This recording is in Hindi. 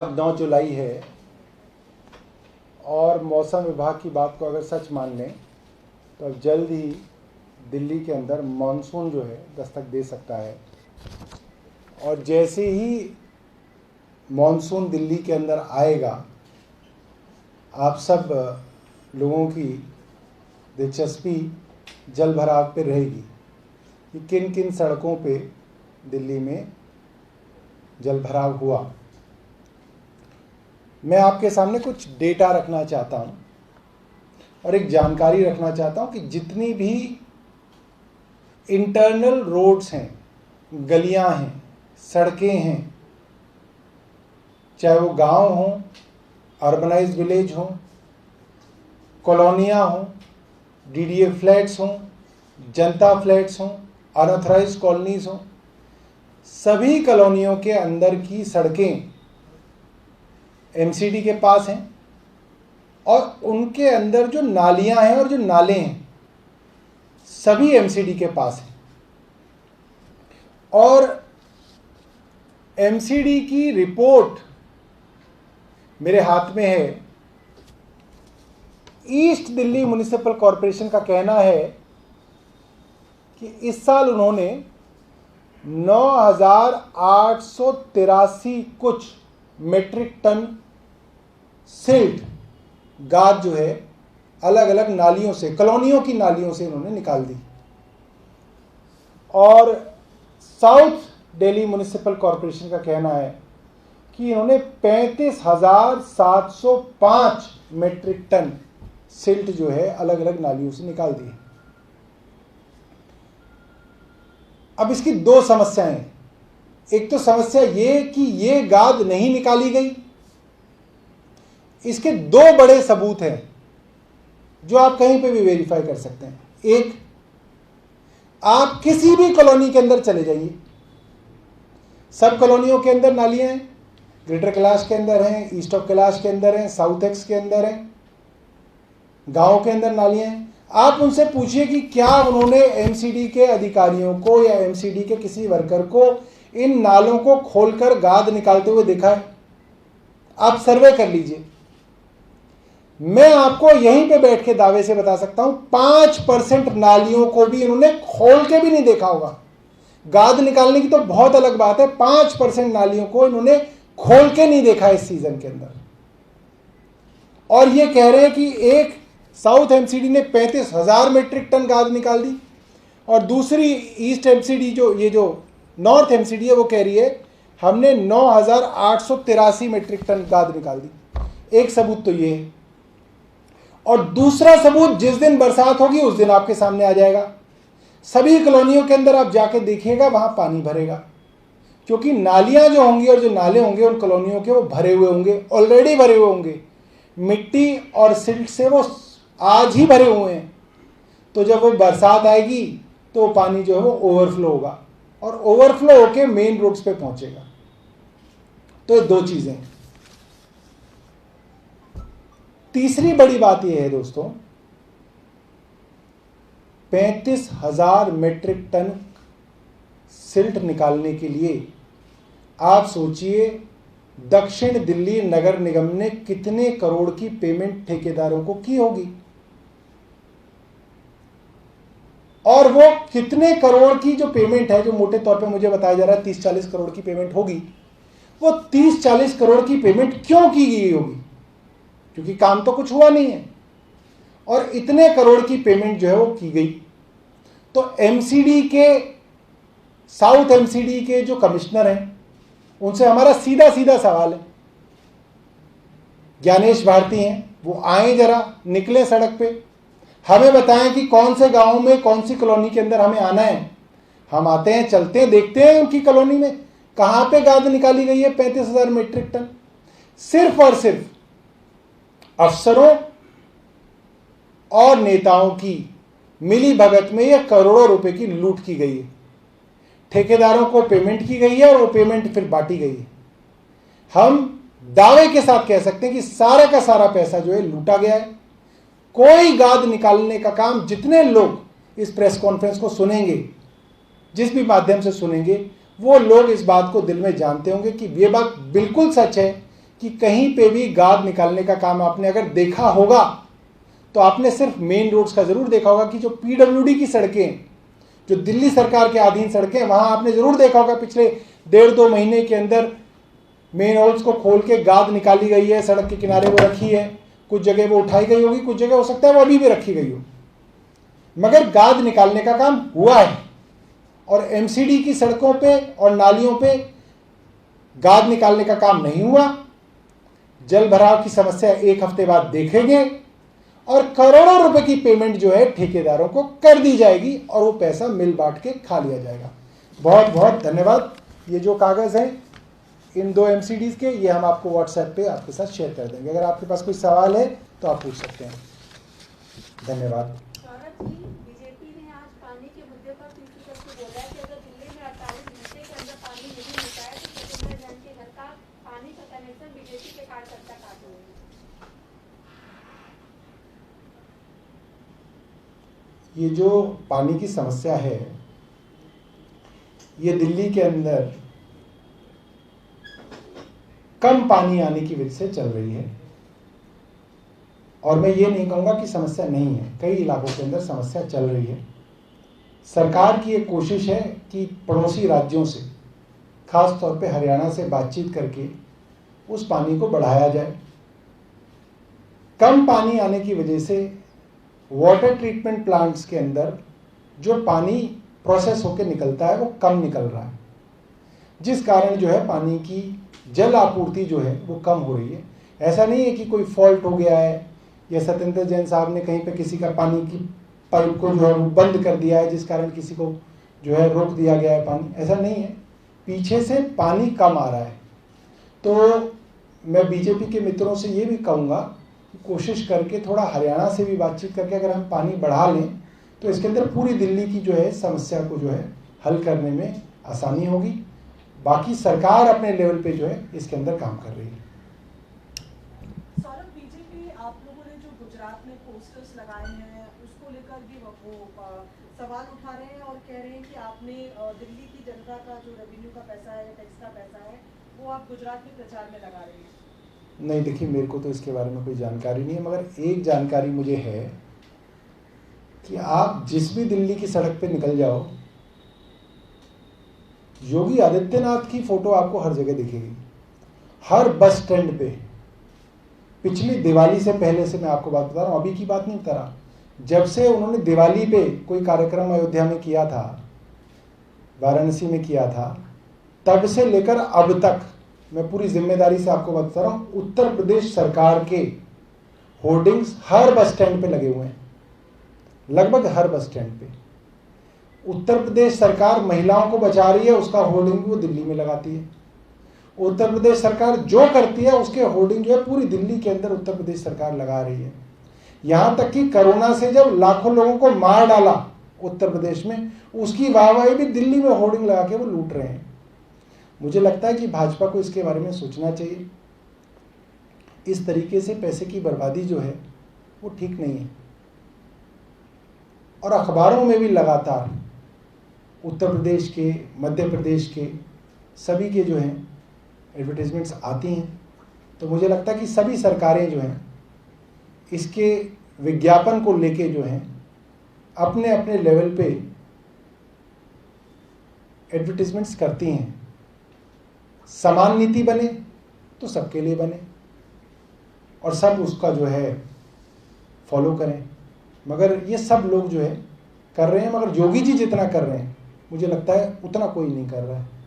9 जुलाई है और मौसम विभाग की बात को अगर सच मान लें तो अब जल्द ही दिल्ली के अंदर मानसून जो है दस्तक दे सकता है। और जैसे ही मानसून दिल्ली के अंदर आएगा, आप सब लोगों की दिलचस्पी जल भराव पे रहेगी कि किन किन सड़कों पे दिल्ली में जल भराव हुआ। मैं आपके सामने कुछ डेटा रखना चाहता हूं और एक जानकारी रखना चाहता हूं कि जितनी भी इंटरनल रोड्स हैं, गलियां हैं, सड़कें हैं, चाहे वो गांव हों, अर्बनाइज्ड विलेज हों, कॉलोनियां हों, डीडीए फ्लैट्स हों, जनता फ्लैट्स हों, अनऑथराइज्ड कॉलोनीज हों, सभी कॉलोनियों के अंदर की सड़कें एमसीडी के पास हैं और उनके अंदर जो नालियां हैं और जो नाले हैं सभी एमसीडी के पास हैं। और एमसीडी की रिपोर्ट मेरे हाथ में है। ईस्ट दिल्ली म्युनिसिपल कॉरपोरेशन का कहना है कि इस साल उन्होंने 9,883 कुछ मेट्रिक टन सिल्ट गाद जो है अलग अलग नालियों से, कॉलोनियों की नालियों से इन्होंने निकाल दी। और साउथ दिल्ली म्युनिसिपल कॉरपोरेशन का कहना है कि इन्होंने 35,705 मेट्रिक टन सिल्ट जो है अलग अलग नालियों से निकाल दी। अब इसकी दो समस्याएं हैं। एक तो समस्या ये कि ये गाद नहीं निकाली गई। इसके दो बड़े सबूत हैं जो आप कहीं पे भी वेरीफाई कर सकते हैं। एक, आप किसी भी कॉलोनी के अंदर चले जाइए, सब कॉलोनियों के अंदर नालियां हैं। ग्रेटर कैलाश के अंदर हैं, ईस्ट ऑफ कैलाश के अंदर हैं, साउथ एक्स के अंदर हैं, गांव के अंदर नालियां हैं। आप उनसे पूछिए कि क्या उन्होंने एमसीडी के अधिकारियों को या एमसीडी के किसी वर्कर को इन नालों को खोलकर गाद निकालते हुए देखा है। आप सर्वे कर लीजिए। मैं आपको यहीं पे बैठ के दावे से बता सकता हूं 5% नालियों को भी इन्होंने खोल के भी नहीं देखा होगा। गाद निकालने की तो बहुत अलग बात है, 5% नालियों को इन्होंने खोल के नहीं देखा इस सीजन के अंदर। और ये कह रहे हैं कि एक साउथ एमसीडी ने 35,000 मेट्रिक टन गाद निकाल दी और दूसरी ईस्ट एमसीडी जो नॉर्थ एमसीडी है वो कह रही है हमने 9,883 मेट्रिक टन गाद निकाल दी। एक सबूत तो ये है। और दूसरा सबूत, जिस दिन बरसात होगी उस दिन आपके सामने आ जाएगा। सभी कॉलोनियों के अंदर आप जाके देखिएगा, वहां पानी भरेगा, क्योंकि नालियां जो होंगी और जो नाले होंगे उन कॉलोनियों के वो भरे हुए होंगे, ऑलरेडी भरे हुए होंगे। मिट्टी और सिल्ट से वो आज ही भरे हुए हैं। तो जब वो बरसात आएगी तो वो पानी जो है वो ओवरफ्लो होगा और ओवरफ्लो होके मेन रोड्स पे पहुंचेगा। तो ये दो चीजें। तीसरी बड़ी बात यह है दोस्तों, 35,000 मेट्रिक टन सिल्ट निकालने के लिए आप सोचिए दक्षिण दिल्ली नगर निगम ने कितने करोड़ की पेमेंट ठेकेदारों को की होगी। और वो कितने करोड़ की जो पेमेंट है, जो मोटे तौर पे मुझे बताया जा रहा है 30-40 करोड़ की पेमेंट होगी, वो 30-40 करोड़ की पेमेंट क्यों की गई होगी? क्योंकि काम तो कुछ हुआ नहीं है और इतने करोड़ की पेमेंट जो है वो की गई। तो एमसीडी के, साउथ एमसीडी के जो कमिश्नर हैं उनसे हमारा सीधा सीधा सवाल है, ज्ञानेश भारती हैं, वो आए जरा, निकले सड़क पे, हमें बताएं कि कौन से गांव में कौन सी कॉलोनी के अंदर हमें आना है। हम आते हैं, चलते हैं, देखते हैं उनकी कॉलोनी में कहां पे गाद निकाली गई है 35,000 मेट्रिक टन। सिर्फ और सिर्फ अफसरों और नेताओं की मिली भगत में यह करोड़ों रुपए की लूट की गई है। ठेकेदारों को पेमेंट की गई है और वो पेमेंट फिर बांटी गई है। हम दावे के साथ कह सकते हैं कि सारा का सारा पैसा जो है लूटा गया है। कोई गाद निकालने का काम, जितने लोग इस प्रेस कॉन्फ्रेंस को सुनेंगे, जिस भी माध्यम से सुनेंगे, वो लोग इस बात को दिल में जानते होंगे कि ये बात बिल्कुल सच है कि कहीं पे भी गाद निकालने का काम आपने अगर देखा होगा तो आपने सिर्फ मेन रोड्स का जरूर देखा होगा कि जो पीडब्ल्यूडी की सड़कें, जो दिल्ली सरकार के अधीन सड़कें, वहां आपने जरूर देखा होगा पिछले 1.5-2 महीने के अंदर मेन रोड्स को खोल के गाद निकाली गई है, सड़क के किनारे वो रखी है, कुछ जगह वो उठाई गई होगी, कुछ जगह हो सकता है वो अभी भी रखी गई हो, मगर गाद निकालने का काम हुआ है। और एमसीडी की सड़कों पे और नालियों पे गाद निकालने का काम नहीं हुआ। जल भराव की समस्या 1 हफ्ते बाद देखेंगे और करोड़ों रुपए की पेमेंट जो है ठेकेदारों को कर दी जाएगी और वो पैसा मिल बांट के खा लिया जाएगा। बहुत बहुत धन्यवाद। ये जो कागज है इन 2 एमसीडीज के, ये हम आपको व्हाट्सएप पे आपके साथ शेयर कर देंगे। अगर आपके पास कोई सवाल है तो आप पूछ सकते हैं। धन्यवाद। बीजेपी ने आज पानी के मुद्दे पर ट्वीट करके बोला है कि अगर दिल्ली में 48 घंटे के अंदर पानी नहीं मिलता है तो सत्येंद्र जैन के घर का पानी का कनेक्शन बीजेपी के कार्यकर्ता काटेंगे। ये जो पानी की समस्या है ये दिल्ली के अंदर कम पानी आने की वजह से चल रही है और मैं ये नहीं कहूंगा कि समस्या नहीं है, कई इलाकों के अंदर समस्या चल रही है। सरकार की एक कोशिश है कि पड़ोसी राज्यों से, खास तौर पे हरियाणा से बातचीत करके उस पानी को बढ़ाया जाए। कम पानी आने की वजह से वाटर ट्रीटमेंट प्लांट्स के अंदर जो पानी प्रोसेस होकर निकलता है वो कम निकल रहा है, जिस कारण जो है पानी की जल आपूर्ति जो है वो कम हो रही है। ऐसा नहीं है कि कोई फॉल्ट हो गया है या सत्येंद्र जैन साहब ने कहीं पे किसी का पानी की पाइप को जो है वो बंद कर दिया है जिस कारण किसी को जो है रोक दिया गया है पानी, ऐसा नहीं है। पीछे से पानी कम आ रहा है। तो मैं बीजेपी के मित्रों से ये भी कहूँगा कि कोशिश करके थोड़ा हरियाणा से भी बातचीत करके अगर हम पानी बढ़ा लें तो इसके अंदर पूरी दिल्ली की जो है समस्या को जो है हल करने में आसानी होगी। बाकी सरकार अपने लेवल पे जो है इसके अंदर काम कर रही है। सौरभ, बीजेपी आप लोगों ने जो गुजरात में पोस्टर्स लगाए हैं उसको लेकर भी वो सवाल उठा रहे हैं और कह रहे हैं कि आपने दिल्ली की जनता का जो रेवेन्यू का पैसा है या टैक्स का पैसा है वो आप गुजरात में प्रचार में लगा रहे हैं। नहीं, देखिए मेरे को तो इसके बारे में कोई जानकारी नहीं है, मगर एक जानकारी मुझे है कि आप जिस भी दिल्ली की सड़क पे निकल जाओ, योगी आदित्यनाथ की फोटो आपको हर जगह दिखेगी, हर बस स्टैंड पे। पिछली दिवाली से पहले से मैं आपको बात बता रहा हूँ, अभी की बात नहीं बता रहा, जब से उन्होंने दिवाली पे कोई कार्यक्रम अयोध्या में किया था, वाराणसी में किया था, तब से लेकर अब तक मैं पूरी जिम्मेदारी से आपको बता रहा हूँ, उत्तर प्रदेश सरकार के होर्डिंग्स हर बस स्टैंड पे लगे हुए हैं, लगभग हर बस स्टैंड पे। उत्तर प्रदेश सरकार महिलाओं को बचा रही है, उसका होर्डिंग भी वो दिल्ली में लगाती है। उत्तर प्रदेश सरकार जो करती है उसके होर्डिंग जो है पूरी दिल्ली के अंदर उत्तर प्रदेश सरकार लगा रही है। यहां तक कि कोरोना से जब लाखों लोगों को मार डाला उत्तर प्रदेश में, उसकी वाहवाही भी दिल्ली में होर्डिंग लगा के वो लूट रहे हैं। मुझे लगता है कि भाजपा को इसके बारे में सोचना चाहिए। इस तरीके से पैसे की बर्बादी जो है वो ठीक नहीं है। और अखबारों में भी लगातार उत्तर प्रदेश के, मध्य प्रदेश के सभी के जो हैं एडवर्टाइजमेंट्स आती हैं। तो मुझे लगता है कि सभी सरकारें जो हैं इसके विज्ञापन को लेके जो हैं अपने अपने लेवल पे एडवर्टाइजमेंट्स करती हैं। समान नीति बने तो सबके लिए बने और सब उसका जो है फॉलो करें, मगर ये सब लोग जो है कर रहे हैं, मगर योगी जी जितना कर रहे हैं मुझे लगता है उतना कोई नहीं कर रहा है।